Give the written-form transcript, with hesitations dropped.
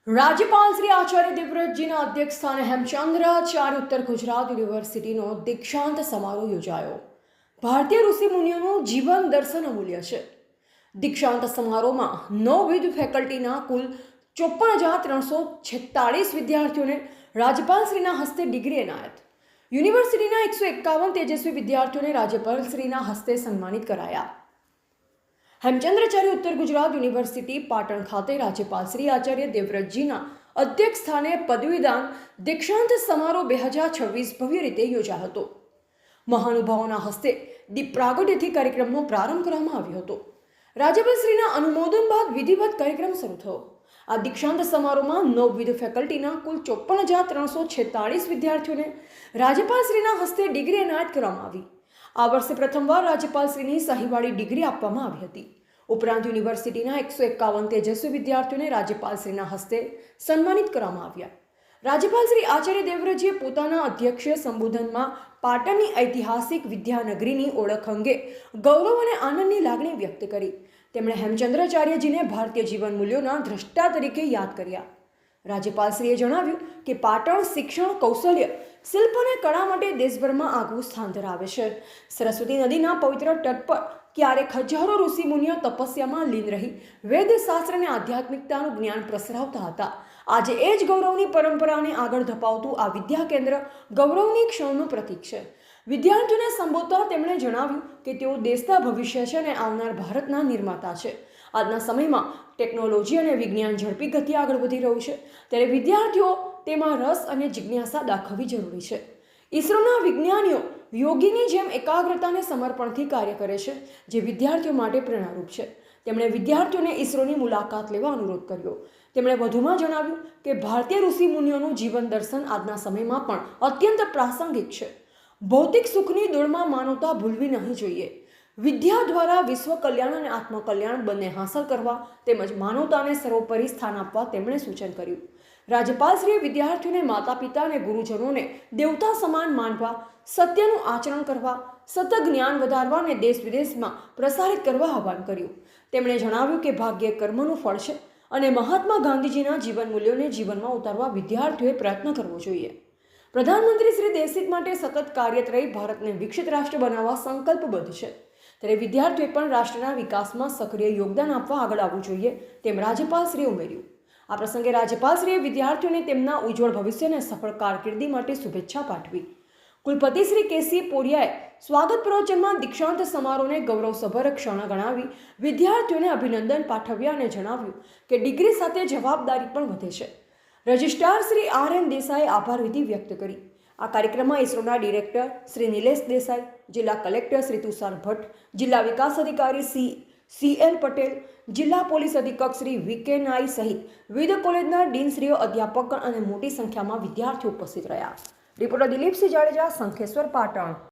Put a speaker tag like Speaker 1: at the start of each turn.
Speaker 1: રાજ્યપાલ શ્રી આચાર્ય દેવવ્રતજીના અધ્યક્ષસ્થાને હેમચંદ્રાચાર્ય ઉત્તર ગુજરાત યુનિવર્સિટીનો દીક્ષાંત સમારોહ યોજાયો. ભારતીય ઋષિમુનિઓનું જીવન દર્શન અમૂલ્ય છે. દીક્ષાંત સમારોહમાં નવવિધ ફેકલ્ટીના કુલ 54,346 વિદ્યાર્થીઓને રાજ્યપાલશ્રીના હસ્તે ડિગ્રી એનાયત. યુનિવર્સિટીના 151 તેજસ્વી વિદ્યાર્થીઓને રાજ્યપાલશ્રીના હસ્તે સન્માનિત કરાયા. હેમચંદ્રાચાર્ય ઉત્તર ગુજરાત યુનિવર્સિટી પાટણ ખાતે રાજ્યપાલ શ્રી આચાર્ય દેવવ્રતજીના અધ્યક્ષસ્થાને પદવીદાન દીક્ષાંત સમારોહ 2026 ભવ્ય રીતે યોજાયો હતો. મહાનુભાવોના હસ્તે દીપ પ્રાગટ્યથી કાર્યક્રમનો પ્રારંભ કરવામાં આવ્યો હતો. રાજ્યપાલશ્રીના અનુમોદન બાદ વિધિવત કાર્યક્રમ શરૂ થયો. આ દીક્ષાંત સમારોહમાં નવવિધ ફેકલ્ટીના કુલ 54,346 વિદ્યાર્થીઓને રાજ્યપાલશ્રીના હસ્તે ડિગ્રી એનાયત કરવામાં આવી. આ વર્ષે પ્રથમવાર રાજ્યપાલશ્રીની સહીવાળી ડિગ્રી આપવામાં આવી હતી. ઉપરાંત યુનિવર્સિટીના 151 તેજસ્વી વિદ્યાર્થીઓને રાજ્યપાલશ્રીના હસ્તે સન્માનિત કરવામાં આવ્યા. રાજ્યપાલ શ્રી આચાર્ય દેવવ્રતજીએ પોતાના અધ્યક્ષીય સંબોધનમાં પાટણની ઐતિહાસિક વિદ્યાનગરીની ઓળખ અંગે ગૌરવ અને આનંદની લાગણી વ્યક્ત કરી. તેમણે હેમચંદ્રાચાર્યજીને ભારતીય જીવન મૂલ્યોના દ્રષ્ટા તરીકે યાદ કર્યા. રાજ્યપાલશ્રીએ જણાવ્યું કે પાટણ શિક્ષણ, કૌશલ્ય, શિલ્પ અને કળા માટે દેશભરમાં આગવું સ્થાન ધરાવે છે. સરસ્વતી નદીના પવિત્ર તટ પર ક્યારેક હજારો ઋષિમુનિઓ તપસ્યામાં લીન રહી વેદશાસ્ત્ર અને આધ્યાત્મિકતાનું જ્ઞાન પ્રસરાવતા હતા. આજે એ જ ગૌરવની પરંપરાને આગળ ધપાવતું આ વિદ્યા કેન્દ્ર ગૌરવની ક્ષણનું પ્રતીક છે. વિદ્યાર્થીઓને સંબોધતા તેમણે જણાવ્યું કે તેઓ દેશના ભવિષ્ય છે અને આવનાર ભારતના નિર્માતા છે. આજના સમયમાં ટેકનોલોજી અને વિજ્ઞાન ઝડપી ગતિએ આગળ વધી રહ્યું છે, ત્યારે વિદ્યાર્થીઓ તેમાં રસ અને જિજ્ઞાસા દાખવવી જરૂરી છે. ઇસરોના વિજ્ઞાનીઓ યોગીની જેમ એકાગ્રતા અને સમર્પણથી કાર્ય કરે છે, જે વિદ્યાર્થીઓ માટે પ્રેરણારૂપ છે. તેમણે વિદ્યાર્થીઓને ઇસરોની મુલાકાત લેવા અનુરોધ કર્યો. તેમણે વધુમાં જણાવ્યું કે ભારતીય ઋષિમુનિઓનું જીવન દર્શન આજના સમયમાં પણ અત્યંત પ્રાસંગિક છે. ભૌતિક સુખની દોડમાં માનવતા ભૂલવી નહીં જોઈએ. વિદ્યા દ્વારા વિશ્વ કલ્યાણ અને આત્મકલ્યાણ બંને હાંસલ કરવા તેમજ માનવતાને સર્વોપરી સ્થાન આપવા તેમણે સૂચન કર્યું. રાજ્યપાલશ્રીએ વિદ્યાર્થીઓને માતા પિતા અને ગુરુજનોને દેવતા સમાન માનવા, સત્યનું આચરણ કરવા, સતત જ્ઞાન વધારવા અને દેશ વિદેશમાં પ્રસારિત કરવા આહ્વાન કર્યું. તેમણે જણાવ્યું કે ભાગ્ય કર્મનું ફળ છે અને મહાત્મા ગાંધીજીના જીવન મૂલ્યોને જીવનમાં ઉતારવા વિદ્યાર્થીઓએ પ્રયત્ન કરવો જોઈએ. પ્રધાનમંત્રી શ્રી દેશહિત માટે સતત કાર્યરત રહી ભારતને વિકસિત રાષ્ટ્ર બનાવવા સંકલ્પબદ્ધ છે, ત્યારે વિદ્યાર્થીઓએ પણ રાષ્ટ્રના વિકાસમાં સક્રિય યોગદાન આપવા આગળ આવવું જોઈએ, તેમ રાજ્યપાલશ્રીએ ઉમેર્યું. આ પ્રસંગે રાજ્યપાલશ્રીએ વિદ્યાર્થીઓને તેમના ઉજ્જવળ ભવિષ્ય અને સફળ કારકિર્દી માટે શુભેચ્છા પાઠવી. કુલપતિ શ્રી કેસી પોરિયાએ સ્વાગત પ્રવચનમાં દીક્ષાંત સમારોહને ગૌરવસભર ક્ષણ ગણાવી વિદ્યાર્થીઓને અભિનંદન પાઠવ્યા અને જણાવ્યું કે ડિગ્રી સાથે જવાબદારી પણ વધે છે. Registrar Shri R.N. દેસાઈએ આભાર વિધિ વ્યક્ત કરી. આ કાર્યક્રમમાં ઇસરોના ડિરેક્ટર શ્રી નિલેશ દેસાઈ, જિલ્લા કલેક્ટર શ્રી તુષાર ભટ્ટ, જિલ્લા વિકાસ અધિકારી C.L. પટેલ, જિલ્લા પોલીસ અધિક્ષક શ્રી V.K. નાઈ સહિત વિવિધ કોલેજના ડીનશ્રીઓ, અધ્યાપક અને મોટી સંખ્યામાં વિદ્યાર્થીઓ ઉપસ્થિત રહ્યા. રિપોર્ટર દિલીપસિંહ જાડેજા, શંખેશ્વર, પાટણ.